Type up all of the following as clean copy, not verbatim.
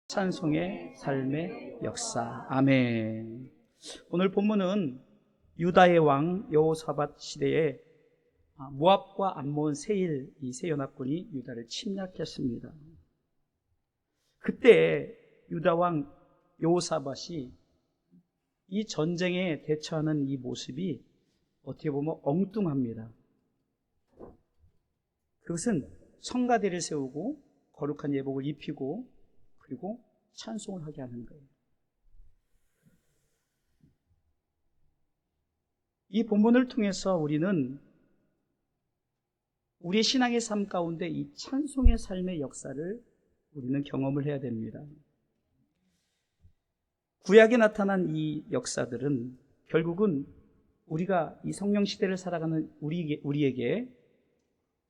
찬송의 삶의 역사. 아멘. 오늘 본문은 유다의 왕 여호사밧 시대에 모압과 암몬 세일 이 세 연합군이 유다를 침략했습니다. 그때 유다 왕 여호사밧이 이 전쟁에 대처하는 이 모습이 어떻게 보면 엉뚱합니다. 그것은 성가대를 세우고 거룩한 예복을 입히고 그리고 찬송을 하게 하는 거예요. 이 본문을 통해서 우리는 우리의 신앙의 삶 가운데 이 찬송의 삶의 역사를 우리는 경험을 해야 됩니다. 구약에 나타난 이 역사들은 결국은 우리가 이 성령 시대를 살아가는 우리에게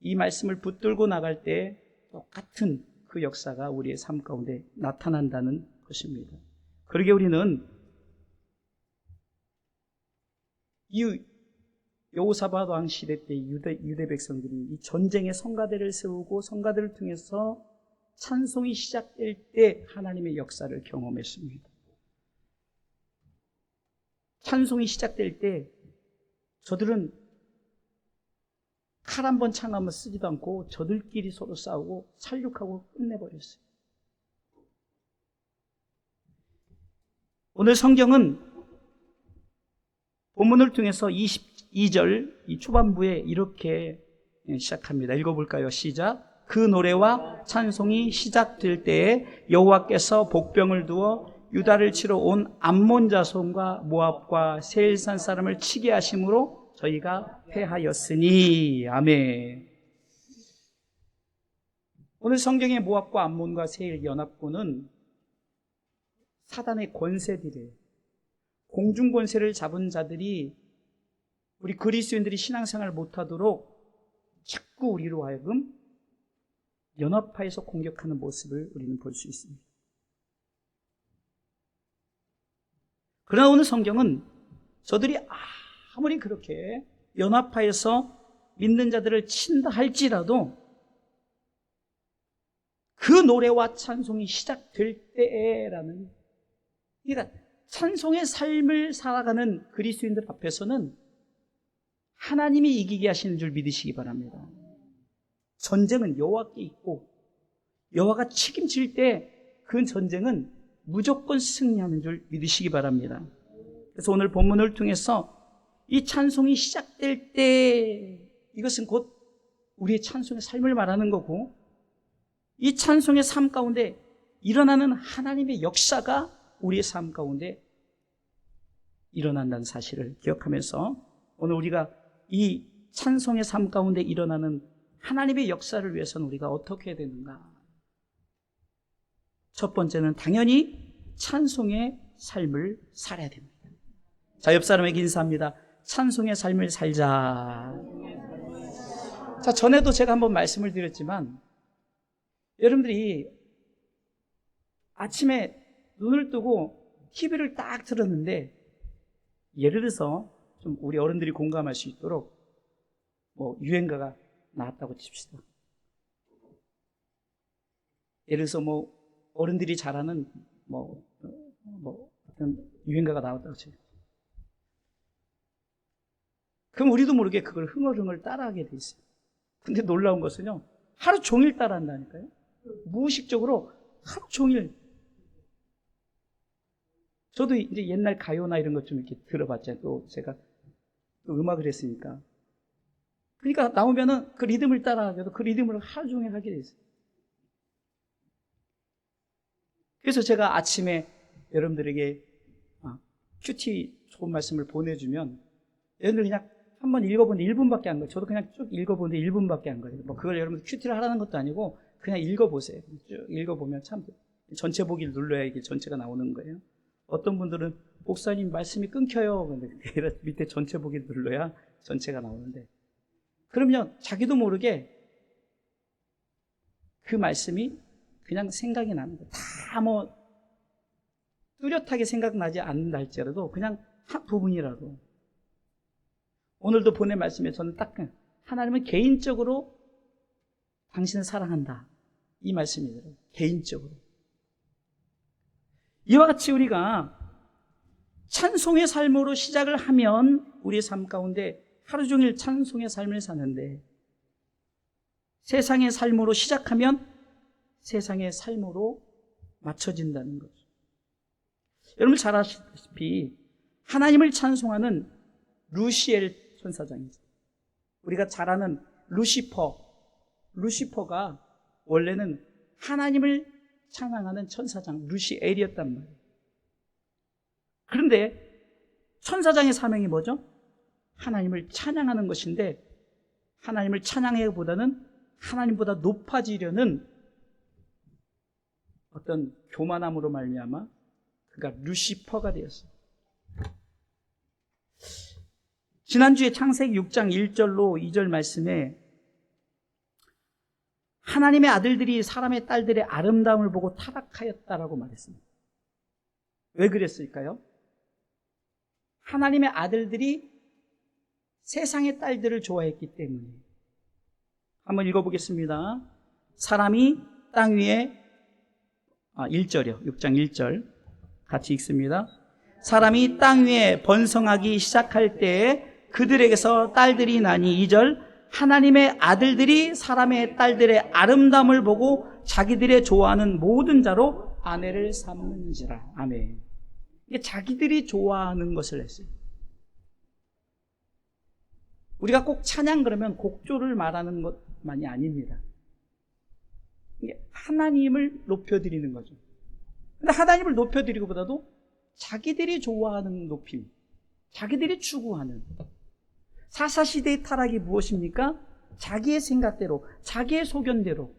이 말씀을 붙들고 나갈 때 똑같은 그 역사가 우리의 삶 가운데 나타난다는 것입니다. 그러게 우리는 이 여호사밧 왕 시대 때 유대 백성들이 이 전쟁의 성가대를 세우고 성가대를 통해서 찬송이 시작될 때 하나님의 역사를 경험했습니다. 찬송이 시작될 때 저들은 칼 한 번 창 한 번 쓰지도 않고 저들끼리 서로 싸우고 살육하고 끝내버렸어요. 오늘 성경은 본문을 통해서 22절 이 초반부에 이렇게 시작합니다. 읽어볼까요? 시작. 그 노래와 찬송이 시작될 때에 여호와께서 복병을 두어 유다를 치러 온 암몬 자손과 모압과 세일산 사람을 치게 하심으로 저희가 패하였으니. 아멘. 오늘 성경의 모압과 암몬과 세일 연합군은 사단의 권세들이에요. 공중 권세를 잡은 자들이 우리 그리스도인들이 신앙생활을 못하도록 자꾸 우리로 하여금 연합하여서 공격하는 모습을 우리는 볼 수 있습니다. 그러나 오늘 성경은 저들이 아무리 그렇게 연합하여서 믿는 자들을 친다 할지라도 그 노래와 찬송이 시작될 때라는, 그러니까 찬송의 삶을 살아가는 그리스도인들 앞에서는 하나님이 이기게 하시는 줄 믿으시기 바랍니다. 전쟁은 여호와께 있고 여호와가 책임질 때 그 전쟁은 무조건 승리하는 줄 믿으시기 바랍니다. 그래서 오늘 본문을 통해서 이 찬송이 시작될 때, 이것은 곧 우리의 찬송의 삶을 말하는 거고, 이 찬송의 삶 가운데 일어나는 하나님의 역사가 우리의 삶 가운데 일어난다는 사실을 기억하면서 오늘 우리가 이 찬송의 삶 가운데 일어나는 하나님의 역사를 위해서는 우리가 어떻게 해야 되는가? 첫 번째는 당연히 찬송의 삶을 살아야 됩니다. 자, 옆 사람에게 인사합니다. 찬송의 삶을 살자. 자, 전에도 제가 한번 말씀을 드렸지만 여러분들이 아침에 눈을 뜨고 TV를 딱 틀었는데, 예를 들어서 좀 우리 어른들이 공감할 수 있도록 유행가가 나왔다고 칩시다. 예를 들어서 어른들이 잘 아는 어떤 유행가가 나왔다고 쳐요. 그럼 우리도 모르게 그걸 흥얼흥얼 따라하게 돼 있어요. 근데 놀라운 것은요, 하루 종일 따라한다니까요. 무의식적으로 하루 종일. 저도 이제 옛날 가요나 이런 것 좀 이렇게 들어봤잖아요. 또 제가 또 음악을 했으니까. 그러니까 나오면은 그 리듬을 따라하게도 그 리듬을 하루 종일 하게 돼 있어요. 그래서 제가 아침에 여러분들에게 큐티 좋은 말씀을 보내주면 여러분들 그냥 한번 읽어보는데 1분밖에 안 거예요. 저도 그냥 쭉 읽어보는데 1분밖에 안 거예요. 그걸 여러분들 큐티를 하라는 것도 아니고 그냥 읽어보세요. 쭉 읽어보면 참 전체 보기를 눌러야 이게 전체가 나오는 거예요. 어떤 분들은 목사님 말씀이 끊겨요. 근데 밑에 전체 보기를 눌러야 전체가 나오는데, 그러면 자기도 모르게 그 말씀이 그냥 생각이 나는 거예요. 다 뚜렷하게 생각나지 않는다 할지라도 그냥 한 부분이라도. 오늘도 보낸 말씀에 저는 딱 하나님은 개인적으로 당신을 사랑한다, 이 말씀이더라고요. 개인적으로. 이와 같이 우리가 찬송의 삶으로 시작을 하면 우리의 삶 가운데 하루 종일 찬송의 삶을 사는데, 세상의 삶으로 시작하면 세상의 삶으로 맞춰진다는 거죠. 여러분 잘 아시다시피 하나님을 찬송하는 루시엘 천사장이죠. 우리가 잘 아는 루시퍼가 원래는 하나님을 찬양하는 천사장 루시엘이었단 말이에요. 그런데 천사장의 사명이 뭐죠? 하나님을 찬양하는 것인데, 하나님을 찬양하기보다는 하나님보다 높아지려는 어떤 교만함으로 말미암아 그가 루시퍼가 되었어요. 지난주에 창세기 6장 1절로 2절 말씀에 하나님의 아들들이 사람의 딸들의 아름다움을 보고 타락하였다라고 말했습니다. 왜 그랬을까요? 하나님의 아들들이 세상의 딸들을 좋아했기 때문에. 한번 읽어보겠습니다. 사람이 땅 위에 1절이요. 6장 1절 같이 읽습니다. 사람이 땅 위에 번성하기 시작할 때에 그들에게서 딸들이 나니, 2절, 하나님의 아들들이 사람의 딸들의 아름다움을 보고 자기들의 좋아하는 모든 자로 아내를 삼는지라. 아멘. 이게 자기들이 좋아하는 것을 했어요. 우리가 꼭 찬양 그러면 곡조를 말하는 것만이 아닙니다. 이게 하나님을 높여드리는 거죠. 근데 하나님을 높여드리기보다도 자기들이 좋아하는 높임, 자기들이 추구하는. 사사시대의 타락이 무엇입니까? 자기의 생각대로, 자기의 소견대로.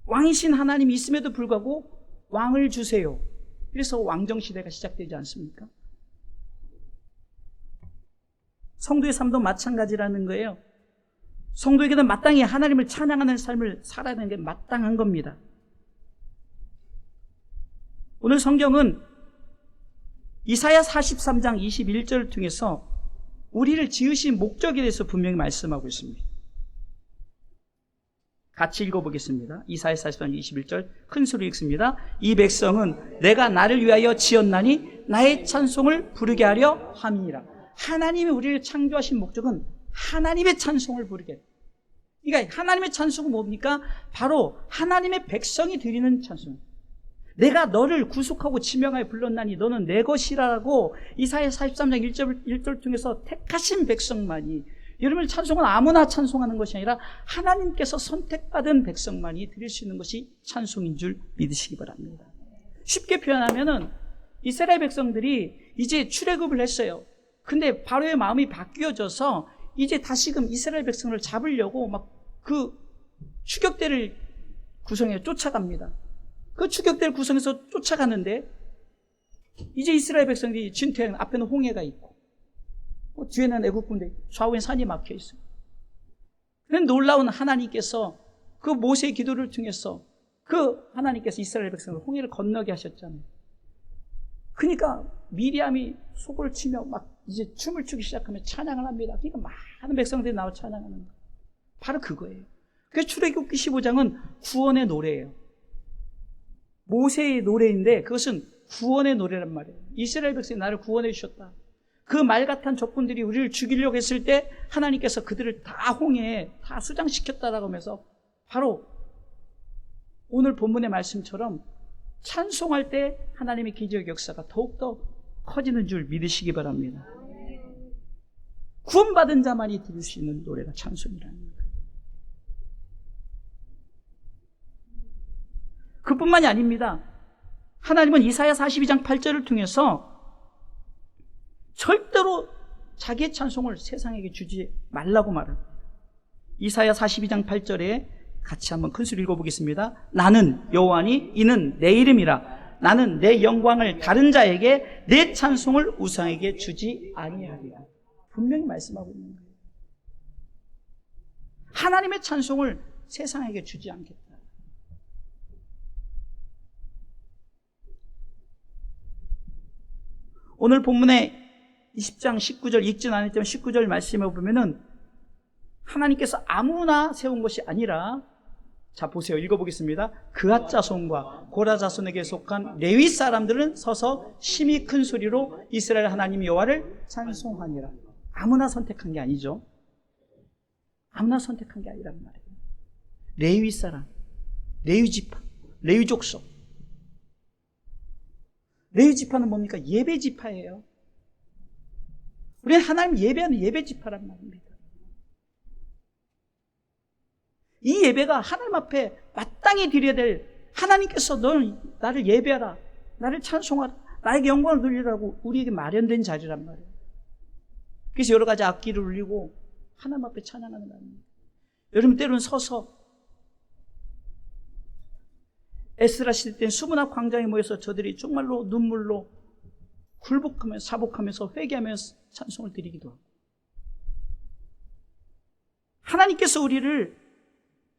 왕이신 하나님이 있음에도 불구하고 왕을 주세요. 그래서 왕정시대가 시작되지 않습니까? 성도의 삶도 마찬가지라는 거예요. 성도에게는 마땅히 하나님을 찬양하는 삶을 살아야 하는 게 마땅한 겁니다. 오늘 성경은 이사야 43장 21절을 통해서 우리를 지으신 목적에 대해서 분명히 말씀하고 있습니다. 같이 읽어보겠습니다. 이사야 43장 21절 큰 소리 읽습니다. 이 백성은 내가 나를 위하여 지었나니 나의 찬송을 부르게 하려 함이니라. 하나님이 우리를 창조하신 목적은 하나님의 찬송을 부르게 해요. 그러니까 하나님의 찬송은 뭡니까? 바로 하나님의 백성이 드리는 찬송. 내가 너를 구속하고 지명하여 불렀나니 너는 내 것이라고 이사야 43장 1절 통해서 택하신 백성만이, 여러분의 찬송은 아무나 찬송하는 것이 아니라 하나님께서 선택받은 백성만이 드릴 수 있는 것이 찬송인 줄 믿으시기 바랍니다. 쉽게 표현하면은 이스라엘 백성들이 이제 출애굽을 했어요. 근데 바로의 마음이 바뀌어져서 이제 다시금 이스라엘 백성을 잡으려고 막 그 추격대를 구성해 쫓아갑니다. 그 추격대를 구성해서 쫓아가는데 이제 이스라엘 백성들이 진퇴하는, 앞에는 홍해가 있고 뒤에는 애굽 군대, 좌우엔 산이 막혀 있어요. 그런데 놀라운 하나님께서 그 모세의 기도를 통해서 그 하나님께서 이스라엘 백성을 홍해를 건너게 하셨잖아요. 그러니까 미리암이 속을 치며 막 이제 춤을 추기 시작하면 찬양을 합니다. 그러니까 많은 백성들이 나와 찬양하는 거예요. 바로 그거예요. 그래서 출애굽기 15장은 구원의 노래예요. 모세의 노래인데 그것은 구원의 노래란 말이에요. 이스라엘 백성이 나를 구원해 주셨다. 그 말 같은 적군들이 우리를 죽이려고 했을 때 하나님께서 그들을 다 홍해에 다 수장시켰다라고 하면서 바로 오늘 본문의 말씀처럼 찬송할 때 하나님의 기적 역사가 더욱더 커지는 줄 믿으시기 바랍니다. 구원받은 자만이 들을 수 있는 노래가 찬송이라는 거예요. 그뿐만이 아닙니다. 하나님은 이사야 42장 8절을 통해서 절대로 자기의 찬송을 세상에게 주지 말라고 말합니다. 이사야 42장 8절에 같이 한번 큰 소리 읽어보겠습니다. 나는 여호와니 이는 내 이름이라. 나는 내 영광을 다른 자에게, 내 찬송을 우상에게 주지 아니하리라. 분명히 말씀하고 있는 거예요. 하나님의 찬송을 세상에게 주지 않겠다. 오늘 본문의 20장 19절 읽진 않았지만 19절 말씀에 보면은 하나님께서 아무나 세운 것이 아니라 자, 보세요. 읽어보겠습니다. 그앗 자손과 고라 자손에게 속한 레위 사람들은 서서 심히 큰 소리로 이스라엘 하나님 여호와를 찬송하니라. 아무나 선택한 게 아니죠. 아무나 선택한 게 아니란 말이에요. 레위 사람, 레위 지파, 레위 족속. 레위 지파는 뭡니까? 예배 지파예요. 우리는 하나님 예배하는 예배 지파란 말입니다. 이 예배가 하나님 앞에 마땅히 드려야 될, 하나님께서 너 나를 예배하라, 나를 찬송하라, 나에게 영광을 돌리라고 우리에게 마련된 자리란 말이에요. 그래서 여러 가지 악기를 울리고 하나님 앞에 찬양하는 말입니다. 여러분, 때로는 서서 에스라 시대 때는 수문학 광장에 모여서 저들이 정말로 눈물로 굴복하면서 사복하면서 회개하면서 찬송을 드리기도 하고, 하나님께서 우리를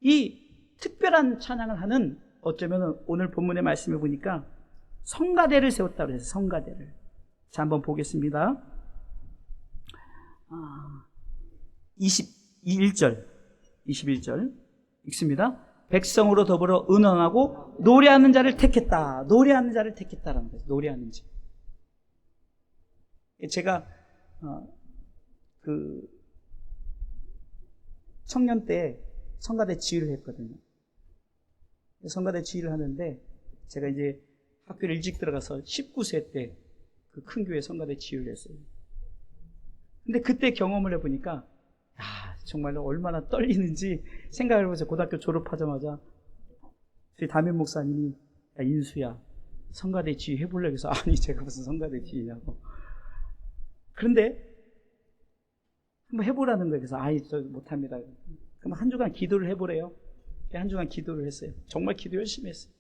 이 특별한 찬양을 하는, 어쩌면 오늘 본문의 말씀을 보니까 성가대를 세웠다고 해서 성가대를. 자, 한번 보겠습니다. 21절 읽습니다. 백성으로 더불어 의논하고 노래하는 자를 택했다. 노래하는 자를 택했다라는 거예요. 노래하는 자. 제가 그 청년 때 성가대 지휘를 했거든요. 성가대 지휘를 하는데 제가 이제 학교를 일찍 들어가서 19세 때 그 큰 교회 성가대 지휘를 했어요. 근데 그때 경험을 해보니까 정말로 얼마나 떨리는지 생각을 해보세요. 고등학교 졸업하자마자 저희 담임 목사님이, 야, 인수야, 성가대 지휘 해보려고 해서, 아니 제가 무슨 성가대 지휘냐고. 그런데 한번 해보라는 거예요. 그래서 저 못합니다. 그럼 한 주간 기도를 해보래요. 한 주간 기도를 했어요. 정말 기도 열심히 했어요.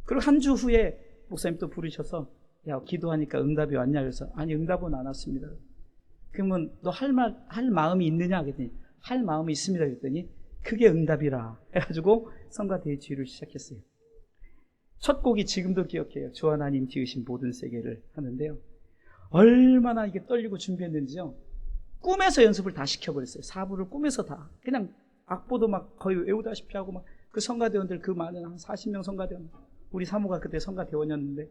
그리고 한 주 후에 목사님 또 부르셔서, 야, 기도하니까 응답이 왔냐? 그래서 아니, 응답은 안 왔습니다. 그러면 너 할 마음이 있느냐? 그랬더니 할 마음이 있습니다. 그랬더니 그게 응답이라 해가지고 성가대의 지휘를 시작했어요. 첫 곡이 지금도 기억해요. 주 하나님 지으신 모든 세계를 하는데요. 얼마나 이게 떨리고 준비했는지요. 꿈에서 연습을 다 시켜버렸어요. 4부를 꿈에서 다. 그냥 악보도 막 거의 외우다시피 하고, 막 그 성가대원들, 그 많은 한 40명 성가대원. 우리 사모가 그때 성가대원이었는데.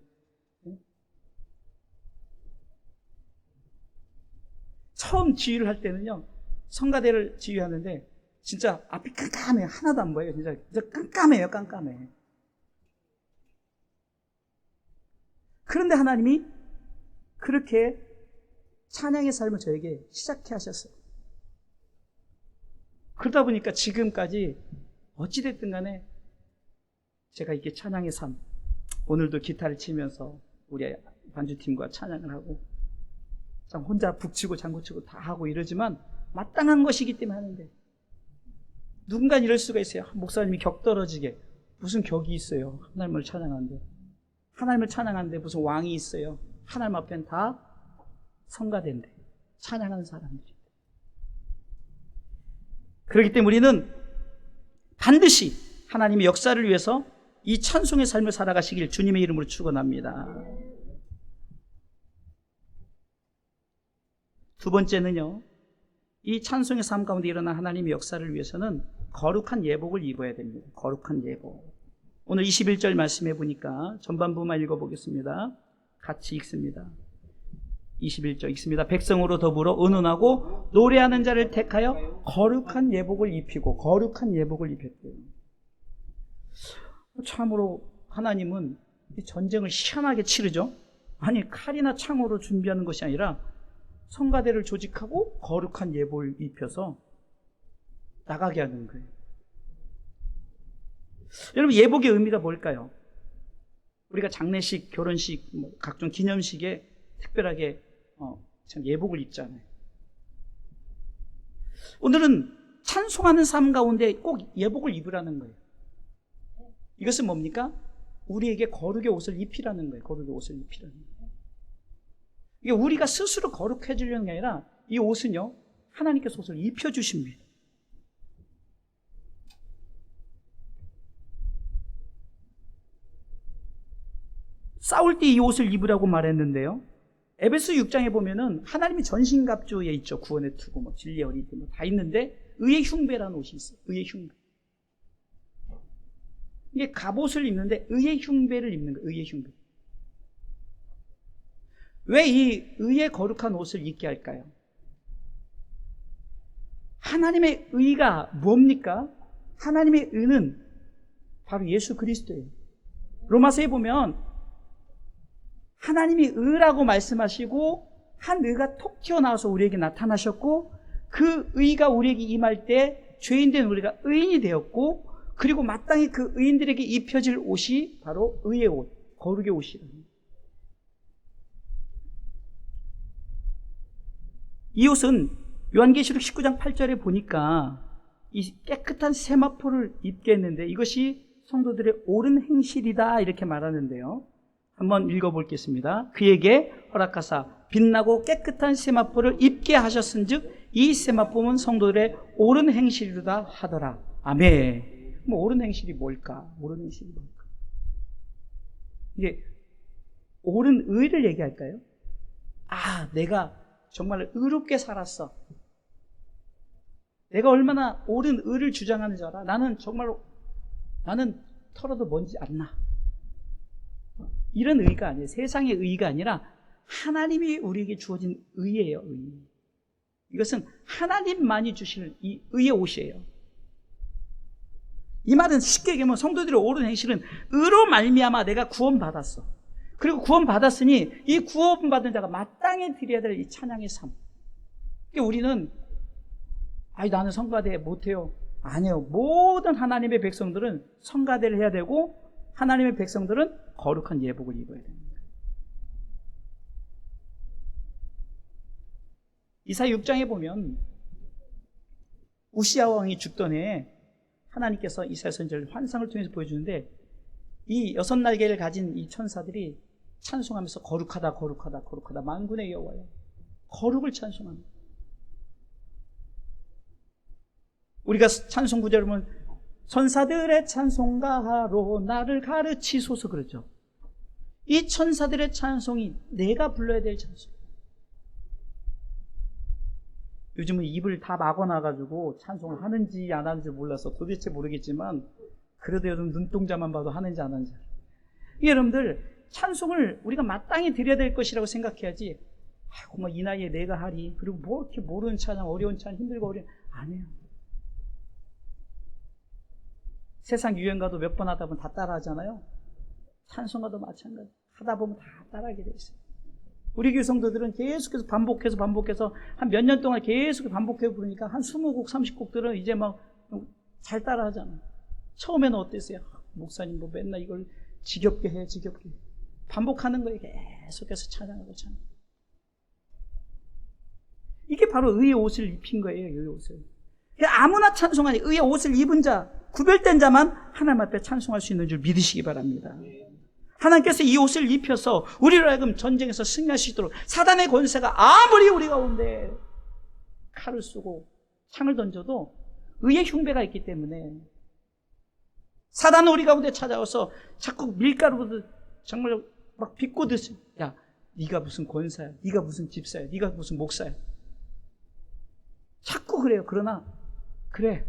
처음 지휘를 할 때는요, 성가대를 지휘하는데 진짜 앞이 깜깜해요. 하나도 안 보여요. 진짜 깜깜해요. 깜깜해. 그런데 하나님이 그렇게 찬양의 삶을 저에게 시작해 하셨어요. 그러다 보니까 지금까지 어찌됐든 간에 제가 이렇게 찬양의 삶, 오늘도 기타를 치면서 우리 반주팀과 찬양을 하고 혼자 북치고 장구치고 다 하고 이러지만 마땅한 것이기 때문에 하는데, 누군가 이럴 수가 있어요. 목사님이 격 떨어지게, 무슨 격이 있어요. 하나님을 찬양하는데. 하나님을 찬양하는데 무슨 왕이 있어요. 하나님 앞엔 다 성가대인데, 찬양하는 사람들이. 그렇기 때문에 우리는 반드시 하나님의 역사를 위해서 이 찬송의 삶을 살아가시길 주님의 이름으로 축원합니다. 두 번째는요, 이 찬송의 삶 가운데 일어난 하나님의 역사를 위해서는 거룩한 예복을 입어야 됩니다. 거룩한 예복. 오늘 21절 말씀해 보니까 전반부만 읽어보겠습니다. 같이 읽습니다. 21절 읽습니다. 백성으로 더불어 의논하고 노래하는 자를 택하여 거룩한 예복을 입히고, 거룩한 예복을 입혔대요. 참으로 하나님은 이 전쟁을 시원하게 치르죠. 아니, 칼이나 창으로 준비하는 것이 아니라 성가대를 조직하고 거룩한 예복을 입혀서 나가게 하는 거예요. 여러분, 예복의 의미가 뭘까요? 우리가 장례식, 결혼식, 각종 기념식에 특별하게 예복을 입잖아요. 오늘은 찬송하는 삶 가운데 꼭 예복을 입으라는 거예요. 이것은 뭡니까? 우리에게 거룩의 옷을 입히라는 거예요. 거룩의 옷을 입히라는 거예요. 이게 우리가 스스로 거룩해지려는 게 아니라 이 옷은요, 하나님께서 옷을 입혀주십니다. 싸울 때 이 옷을 입으라고 말했는데요, 에베소 6장에 보면은 하나님이 전신갑주에 있죠. 구원의 투구, 진리의 어리띠 다 있는데 의의 흉배라는 옷이 있어요. 의의 흉배. 이게 갑옷을 입는데 의의 흉배를 입는 거예요. 의의 흉배. 왜 이 의의 거룩한 옷을 입게 할까요? 하나님의 의가 뭡니까? 하나님의 의는 바로 예수 그리스도예요. 로마서에 보면 하나님이 의라고 말씀하시고 한 의가 톡 튀어나와서 우리에게 나타나셨고, 그 의가 우리에게 임할 때 죄인된 우리가 의인이 되었고, 그리고 마땅히 그 의인들에게 입혀질 옷이 바로 의의 옷, 거룩의 옷이랍니다. 이 옷은 요한계시록 19장 8절에 보니까 이 깨끗한 세마포를 입게 했는데 이것이 성도들의 옳은 행실이다 이렇게 말하는데요. 한번 읽어보겠습니다. 그에게 허락하사 빛나고 깨끗한 세마포를 입게 하셨은즉 이 세마포는 성도들의 옳은 행실이로다 하더라. 아멘. 뭐 옳은 행실이 뭘까? 옳은 행실이 뭘까? 이게 옳은 의를 얘기할까요? 아, 내가 정말 의롭게 살았어. 내가 얼마나 옳은 의를 주장하는 줄 알아? 나는 털어도 먼지 안 나. 이런 의가 아니에요. 세상의 의가 아니라 하나님이 우리에게 주어진 의예요. 의. 이것은 하나님만이 주시는 이 의의 옷이에요. 이 말은 쉽게 얘기하면 성도들의 옳은 행실은 의로 말미암아 내가 구원받았어. 그리고 구원받았으니 이 구원받은 자가 마땅히 드려야 될 이 찬양의 삶. 그러니까 우리는 나는 성가대 못해요. 아니에요. 모든 하나님의 백성들은 성가대를 해야 되고 하나님의 백성들은 거룩한 예복을 입어야 됩니다. 이사야 6장에 보면 우시야 왕이 죽던 해에 하나님께서 이사야 선지자를 환상을 통해서 보여주는데 이 6날개를 가진 이 천사들이 찬송하면서 거룩하다 거룩하다 거룩하다 만군의 여호와여, 거룩을 찬송합니다. 우리가 찬송 구절을 보면 천사들의 찬송가로 나를 가르치소서 그러죠. 이 천사들의 찬송이 내가 불러야 될 찬송. 요즘은 입을 다 막아놔가지고 찬송을 하는지 안 하는지 몰라서 도대체 모르겠지만 그래도 여러분 눈동자만 봐도 하는지 안 하는지. 여러분들 찬송을 우리가 마땅히 드려야 될 것이라고 생각해야지, 뭐 이 나이에 내가 하리, 그리고 뭐 이렇게 모르는 찬양, 어려운 찬양, 힘들고 어려운, 아니에요. 세상 유행가도 몇 번 하다 보면 다 따라 하잖아요. 찬송가도 마찬가지. 하다 보면 다 따라하게 돼 있어요. 우리 교회 성도들은 계속해서 반복해서 한 몇 년 동안 계속 반복해서 부르니까 한 20곡, 30곡들은 이제 막 잘 따라 하잖아요. 처음에는 어땠어요? 목사님 뭐 맨날 이걸 지겹게 해. 반복하는 거에 계속해서 찬양하고 찬양. 이게 바로 의의 옷을 입힌 거예요. 의의 옷을. 아무나 찬송하니 의의 옷을 입은 자, 구별된 자만 하나님 앞에 찬송할 수 있는 줄 믿으시기 바랍니다. 하나님께서 이 옷을 입혀서 우리로 하여금 전쟁에서 승리할 수 있도록, 사단의 권세가 아무리 우리 가운데 칼을 쓰고 창을 던져도 의의 흉배가 있기 때문에 사단은 우리 가운데 찾아와서 자꾸 밀가루도 정말 막 비꼬듯이, 야, 네가 무슨 권사야, 네가 무슨 집사야, 네가 무슨 목사야, 자꾸 그래요. 그러나 그래,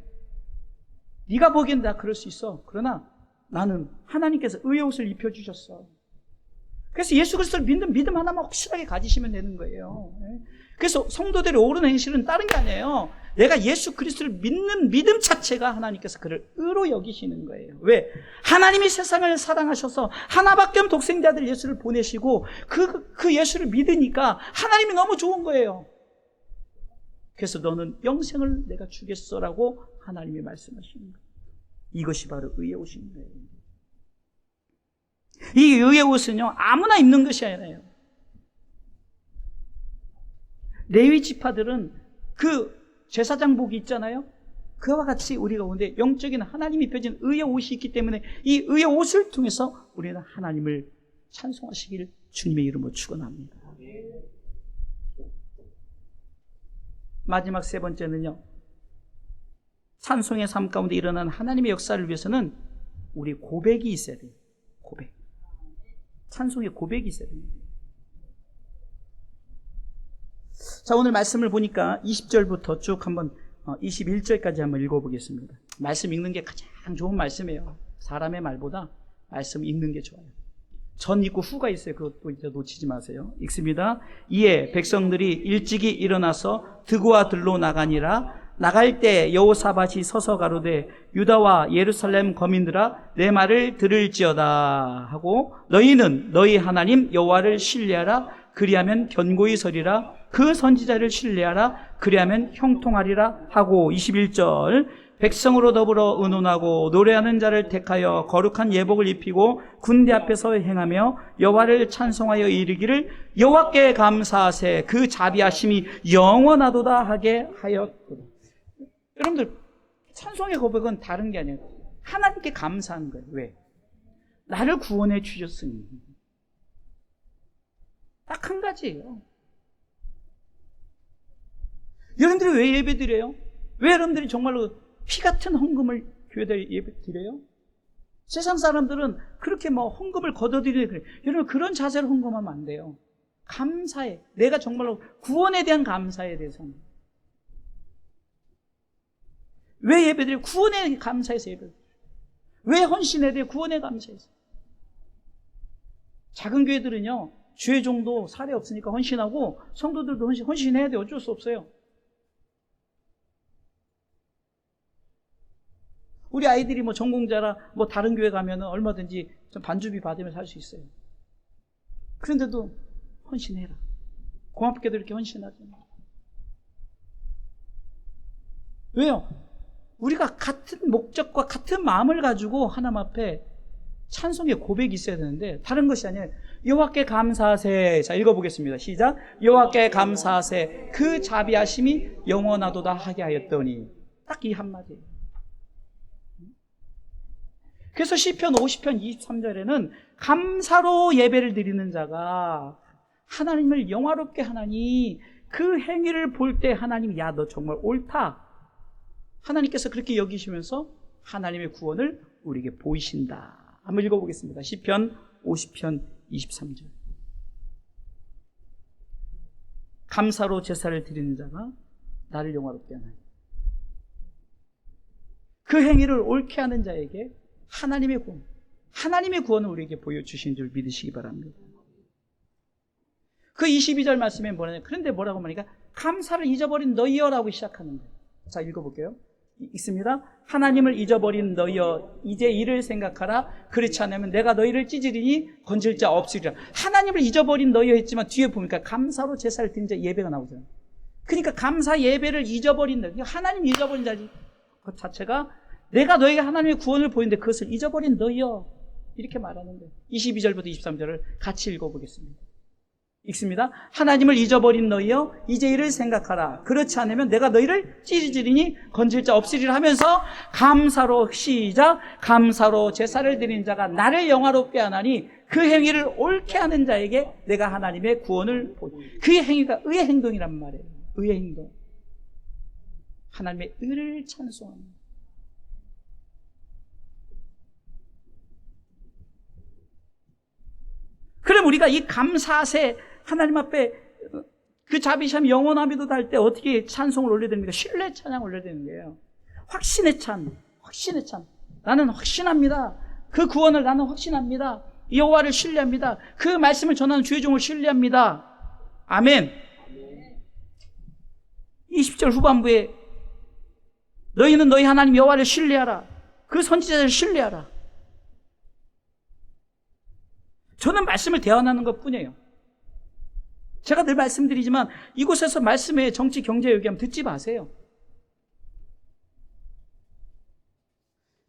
네가 보기엔 나 그럴 수 있어. 그러나 나는 하나님께서 의의 옷을 입혀주셨어. 그래서 예수 그리스도를 믿는 믿음 하나만 확실하게 가지시면 되는 거예요. 그래서 성도들의 옳은 행실은 다른 게 아니에요. 내가 예수 그리스도를 믿는 믿음 자체가 하나님께서 그를 의로 여기시는 거예요. 왜? 하나님이 세상을 사랑하셔서 하나밖에 없는 독생자 아들 예수를 보내시고 그 예수를 믿으니까 하나님이 너무 좋은 거예요. 그래서 너는 영생을 내가 주겠어라고 하나님이 말씀하시는 거예요. 이것이 바로 의의 옷인 거예요. 이 의의 옷은요, 아무나 입는 것이 아니에요. 레위 지파들은 그 제사장복이 있잖아요. 그와 같이 우리 가운데 영적인 하나님이 입혀진 의의 옷이 있기 때문에 이 의의 옷을 통해서 우리는 하나님을 찬송하시길 주님의 이름으로 축원합니다. 마지막 세 번째는요, 찬송의 삶 가운데 일어난 하나님의 역사를 위해서는 우리 고백이 있어야 돼요. 고백. 찬송의 고백이 있어야 됩니다. 자, 오늘 말씀을 보니까 20절부터 쭉 한번 21절까지 한번 읽어보겠습니다. 말씀 읽는 게 가장 좋은 말씀이에요. 사람의 말보다 말씀 읽는 게 좋아요. 전 있고 후가 있어요. 그것도 이제 놓치지 마세요. 읽습니다. 이에 백성들이 일찍이 일어나서 드고와 들로 나가니라. 나갈 때 여호사밧이 서서 가로되 유다와 예루살렘 거민들아 내 말을 들을지어다 하고 너희는 너희 하나님 여호와를 신뢰하라. 그리하면 견고히 서리라. 그 선지자를 신뢰하라. 그리하면 형통하리라 하고 21절 백성으로 더불어 의논하고 노래하는 자를 택하여 거룩한 예복을 입히고 군대 앞에서 행하며 여호와를 찬송하여 이르기를 여호와께 감사하세 그 자비하심이 영원하도다 하게 하였도다. 여러분들 찬송의 고백은 다른 게 아니에요. 하나님께 감사하는 거예요. 왜? 나를 구원해 주셨으니. 딱 한 가지예요. 여러분들이 왜 예배 드려요? 왜 여러분들이 정말로 피 같은 헌금을 교회에 예배 드려요? 세상 사람들은 그렇게 헌금을 걷어들이는 그래요. 여러분 그런 자세로 헌금하면 안 돼요. 감사해. 내가 정말로 구원에 대한 감사에 대해서는. 왜 예배드려요? 구원에 감사해서 예배드려요. 왜 헌신에 대해 구원에 감사해서. 작은 교회들은요 주의 종도 사례 없으니까 헌신하고 성도들도 헌신해야 돼요. 어쩔 수 없어요. 우리 아이들이 전공자라 다른 교회 가면은 얼마든지 좀 반주비 받으면서 할 수 있어요. 그런데도 헌신해라. 고맙게도 이렇게 헌신하잖아요. 왜요? 우리가 같은 목적과 같은 마음을 가지고 하나님 앞에 찬송의 고백이 있어야 되는데 다른 것이 아니라 여호와께 감사하세. 자 읽어보겠습니다. 시작. 여호와께 감사하세 그 자비하심이 영원하도다 하게 하였더니. 딱 이 한마디예요. 그래서 시편 50편 23절에는 감사로 예배를 드리는 자가 하나님을 영화롭게 하나니 그 행위를 볼 때 하나님이 야 너 정말 옳다. 하나님께서 그렇게 여기시면서 하나님의 구원을 우리에게 보이신다. 한번 읽어보겠습니다. 시편 50편 23절. 감사로 제사를 드리는 자가 나를 영화롭게 하나니 그 행위를 옳게 하는 자에게 하나님의 구원을 우리에게 보여주신 줄 믿으시기 바랍니다. 그 22절 말씀에 뭐냐면 그런데 뭐라고 말하니까 감사를 잊어버린 너희여라고 시작하는 거예요. 자 읽어볼게요. 읽습니다. 하나님을 잊어버린 너희여 이제 이를 생각하라. 그렇지 않으면 내가 너희를 찢으리니 건질 자 없으리라. 하나님을 잊어버린 너희여 했지만 뒤에 보니까 감사로 제사를 드린 자 예배가 나오잖아요. 그러니까 감사 예배를 잊어버린 너희, 하나님 잊어버린 자 그 자체가 내가 너희가 하나님의 구원을 보이는데 그것을 잊어버린 너희여 이렇게 말하는데 22절부터 23절을 같이 읽어보겠습니다. 읽습니다. 하나님을 잊어버린 너희여 이제 이를 생각하라. 그렇지 않으면 내가 너희를 찌르리니 건질 자 없으리라 하면서 감사로 시작. 감사로 제사를 드린 자가 나를 영화롭게 하나니 그 행위를 옳게 하는 자에게 내가 하나님의 구원을 보니. 그 행위가 의의 행동이란 말이에요. 의의 행동. 하나님의 의를 찬송합니다. 그럼 우리가 이 감사세 하나님 앞에 그 자비심 영원하미도 달 때 어떻게 찬송을 올려야 됩니까? 신뢰 찬양 올려야 되는 거예요. 확신의 찬. 나는 확신합니다. 그 구원을 나는 확신합니다. 여호와를 신뢰합니다. 그 말씀을 전하는 주의 종을 신뢰합니다. 아멘. 20절 후반부에 너희는 너희 하나님 여호와를 신뢰하라. 그 선지자를 신뢰하라. 저는 말씀을 대언하는 것 뿐이에요. 제가 늘 말씀드리지만 이곳에서 말씀의 정치, 경제 얘기하면 듣지 마세요.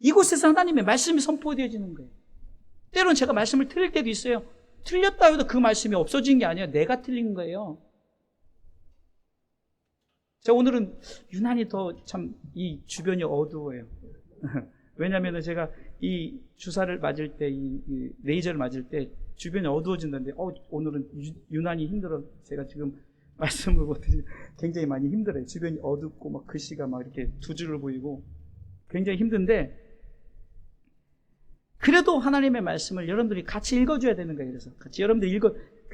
이곳에서 하나님의 말씀이 선포되어지는 거예요. 때로는 제가 말씀을 틀릴 때도 있어요. 틀렸다 해도 그 말씀이 없어진 게 아니에요. 내가 틀린 거예요. 제가 오늘은 유난히 더 참 이 주변이 어두워요. 왜냐하면 제가 이 주사를 맞을 때, 이 레이저를 맞을 때 주변이 어두워진다는데, 오늘은 유난히 힘들어. 제가 지금 말씀을 못드리 굉장히 많이 힘들어요. 주변이 어둡고 막 글씨가 막 이렇게 두 줄을 보이고 굉장히 힘든데, 그래도 하나님의 말씀을 여러분들이 같이 읽어줘야 되는 거예요. 그래서 같이 여러분들이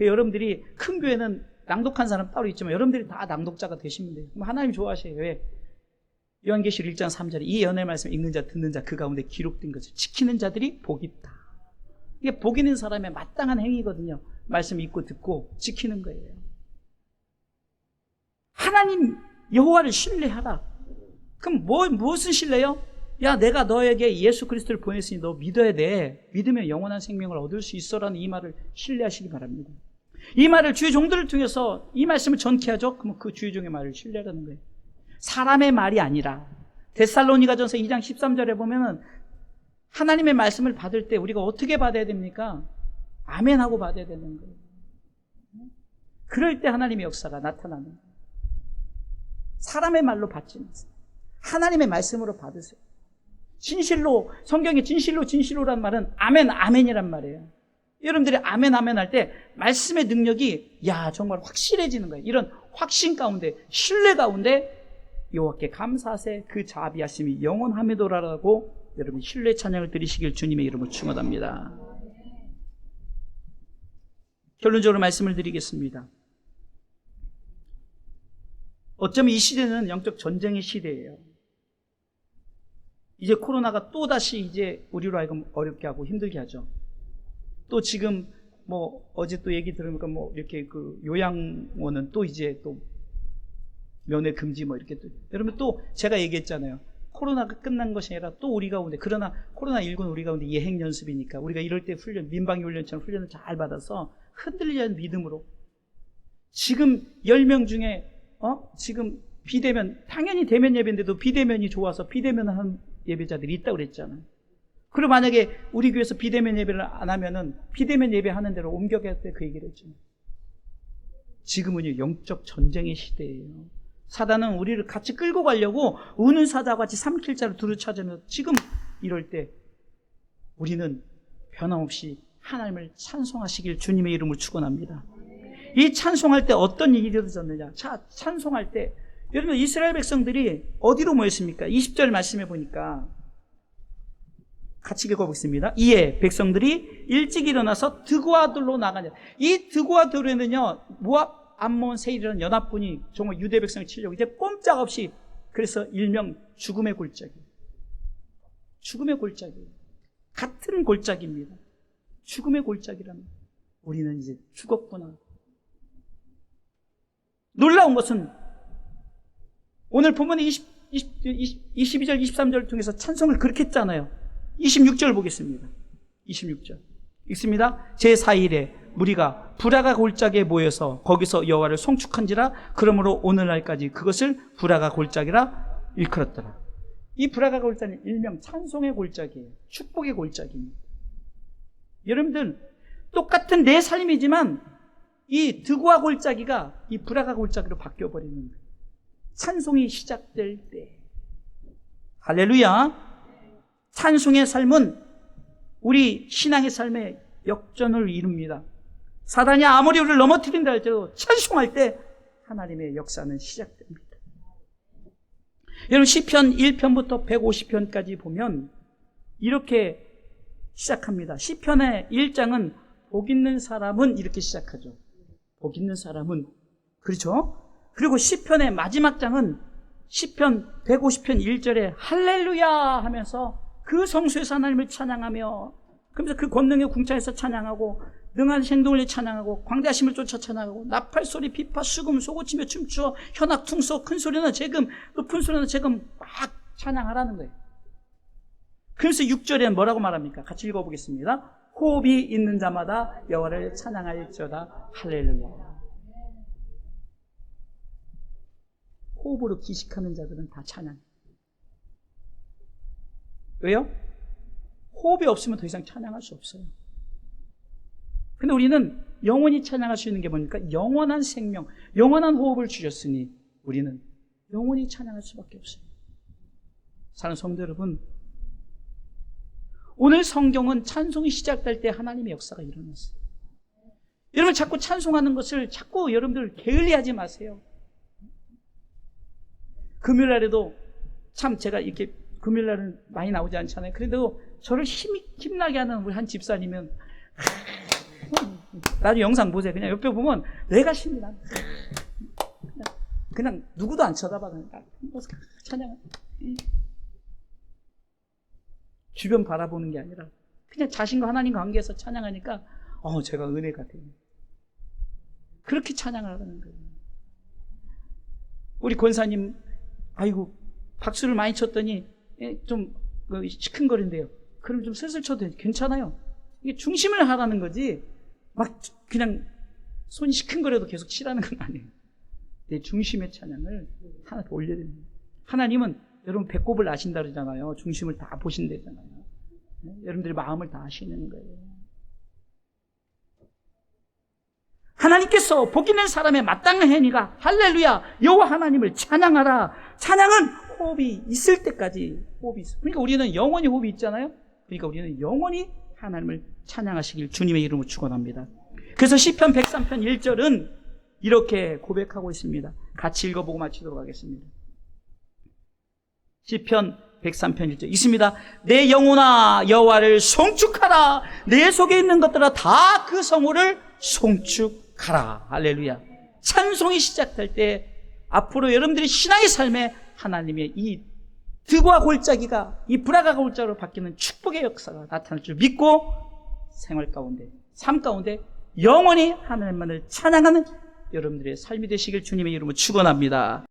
여러분들이 큰 교회는 낭독한 사람 따로 있지만 여러분들이 다 낭독자가 되시면 돼요. 그럼 하나님 좋아하셔요. 왜? 요한계시록 1장 3절에 이 예언의 말씀 읽는 자 듣는 자 그 가운데 기록된 것을 지키는 자들이 복이 있다. 이게 복 있는 사람의 마땅한 행위거든요. 말씀 읽고 듣고 지키는 거예요. 하나님 여호와를 신뢰하라. 그럼 무엇을 신뢰요? 야, 내가 너에게 예수 그리스도를 보냈으니 너 믿어야 돼. 믿으면 영원한 생명을 얻을 수 있어라는 이 말을 신뢰하시기 바랍니다. 이 말을 주의 종들을 통해서 이 말씀을 전케하죠. 그러면 그 주의 종의 말을 신뢰하라는 거예요. 사람의 말이 아니라 데살로니가전서 2장 13절에 보면은 하나님의 말씀을 받을 때 우리가 어떻게 받아야 됩니까? 아멘 하고 받아야 되는 거예요. 그럴 때 하나님의 역사가 나타나는 거예요. 사람의 말로 받지 마세요. 하나님의 말씀으로 받으세요. 진실로, 성경에 진실로란 말은 아멘 아멘이란 말이에요. 여러분들이 아멘 아멘 할 때 말씀의 능력이 정말 확실해지는 거예요. 이런 확신 가운데, 신뢰 가운데 여호와께 감사하세 그 자비하심이 영원하미도라라고 여러분 신뢰 찬양을 드리시길 주님의 이름으로 축원합니다. 결론적으로 말씀을 드리겠습니다. 어쩌면 이 시대는 영적 전쟁의 시대예요. 이제 코로나가 또다시 이제 우리로 하여금 어렵게 하고 힘들게 하죠. 또 지금 어제 또 얘기 들으니까 이렇게 그 요양원은 또 이제 또 면회 금지 이렇게 또 여러분 또 제가 얘기했잖아요. 코로나가 끝난 것이 아니라 또 우리 가운데, 그러나 코로나19는 우리 가운데 예행 연습이니까 우리가 이럴 때 민방위 훈련처럼 훈련을 잘 받아서 흔들리지 않는 믿음으로 지금 10명 중에 지금 비대면, 당연히 대면 예배인데도 비대면이 좋아서 비대면 하는 예배자들이 있다고 그랬잖아요. 그리고 만약에 우리 교회에서 비대면 예배를 안 하면은 비대면 예배 하는 대로 옮겨갈 때 그 얘기를 했죠. 지금은요, 영적 전쟁의 시대예요. 사단은 우리를 같이 끌고 가려고 우는 사자와 같이 삼킬 자를 두루 찾으며 지금 이럴 때 우리는 변함없이 하나님을 찬송하시길 주님의 이름으로 축원합니다. 이 찬송할 때 어떤 일이 일어졌느냐? 찬송할 때 여러분 이스라엘 백성들이 어디로 모였습니까? 20절 말씀해 보니까 같이 읽어보겠습니다. 이에 백성들이 일찍 일어나서 드고아들로 나가냐. 이 드고아들에는요 모압, 암몬, 세일이라는 연합군이 정말 유대 백성을 치려고 이제 꼼짝없이, 그래서 일명 죽음의 골짜기. 죽음의 골짜기. 같은 골짜기입니다. 죽음의 골짜기라는. 우리는 이제 죽었구나. 놀라운 것은 오늘 본문의 22절, 23절을 통해서 찬송을 그렇게 했잖아요. 26절 보겠습니다. 26절. 읽습니다. 제4일에 무리가 브라가 골짜기에 모여서 거기서 여호와를 송축한지라. 그러므로 오늘날까지 그것을 브라가 골짜기라 일컬었더라. 이 브라가 골짜기는 일명 찬송의 골짜기예요. 축복의 골짜기입니다. 여러분들 똑같은 내 삶이지만 이 드고아 골짜기가 이 브라가 골짜기로 바뀌어버리는 거예요. 찬송이 시작될 때. 할렐루야. 찬송의 삶은 우리 신앙의 삶에 역전을 이룹니다. 사단이 아무리 우리를 넘어뜨린다 할지라도 찬송할 때 하나님의 역사는 시작됩니다. 여러분 시편 1편부터 150편까지 보면 이렇게 시작합니다. 시편의 1장은 복 있는 사람은 이렇게 시작하죠. 복 있는 사람은, 그렇죠? 그리고 시편의 마지막 장은 시편 150편 1절에 할렐루야 하면서 그 성수에서 하나님을 찬양하며, 그러면서 그 권능의 궁창에서 찬양하고 능한 행동을 찬양하고 광대하심을 쫓아 찬양하고 나팔소리, 비파, 수금, 소고치며 춤추어 현악, 퉁소, 큰소리나 재금, 높은 소리나 재금 막 찬양하라는 거예요. 그래서 6절에 뭐라고 말합니까? 같이 읽어보겠습니다. 호흡이 있는 자마다 여호와를 찬양할지어다. 할렐루야. 호흡으로 기식하는 자들은 다 찬양. 왜요? 호흡이 없으면 더 이상 찬양할 수 없어요. 근데 우리는 영원히 찬양할 수 있는 게 뭡니까? 영원한 생명, 영원한 호흡을 주셨으니 우리는 영원히 찬양할 수밖에 없어요. 사랑하는 성도 여러분, 오늘 성경은 찬송이 시작될 때 하나님의 역사가 일어났어요. 여러분 자꾸 찬송하는 것을 자꾸 여러분들 게을리하지 마세요. 금요일날에도 참 제가 이렇게 금요일날은 많이 나오지 않잖아요. 그래도 저를 힘나게 하는 우리 한 집사님은 나중에 영상 보세요. 그냥 옆에 보면 내가 힘이 나. 그냥 누구도 안 쳐다봐. 그냥 찬양. 주변 바라보는 게 아니라 그냥 자신과 하나님 관계에서 찬양하니까 제가 은혜가 돼요. 그렇게 찬양을 하는 거예요. 우리 권사님 아이고 박수를 많이 쳤더니 좀 시큰거린대요. 그럼 좀 슬슬 쳐도 괜찮아요. 이게 중심을 하라는 거지 막 그냥 손이 시큰거려도 계속 치라는 건 아니에요. 내 중심의 찬양을 하나 더 올려야 됩니다. 하나님은 여러분 배꼽을 아신다 그러잖아요. 중심을 다 보신다잖아요. 여러분들이 마음을 다 아시는 거예요. 하나님께서 복 있는 사람의 마땅한 행위가 할렐루야 여호와 하나님을 찬양하라. 찬양은 호흡이 있을 때까지 호흡이 있어. 그러니까 우리는 영원히 호흡이 있잖아요. 그러니까 우리는 영원히 하나님을 찬양하시길 주님의 이름으로 축원합니다. 그래서 시편 103편 1절은 이렇게 고백하고 있습니다. 같이 읽어보고 마치도록 하겠습니다. 시편 103편 1절 있습니다. 내 영혼아 여호와를 송축하라. 내 속에 있는 것들아 다 그 성호를 송축하라. 할렐루야. 찬송이 시작될 때 앞으로 여러분들이 신앙의 삶에 하나님의 이 득과 골짜기가 이 불화가 골짜기로 바뀌는 축복의 역사가 나타날 줄 믿고 생활 가운데 삶 가운데 영원히 하나님만을 찬양하는 여러분들의 삶이 되시길 주님의 이름으로 축원합니다.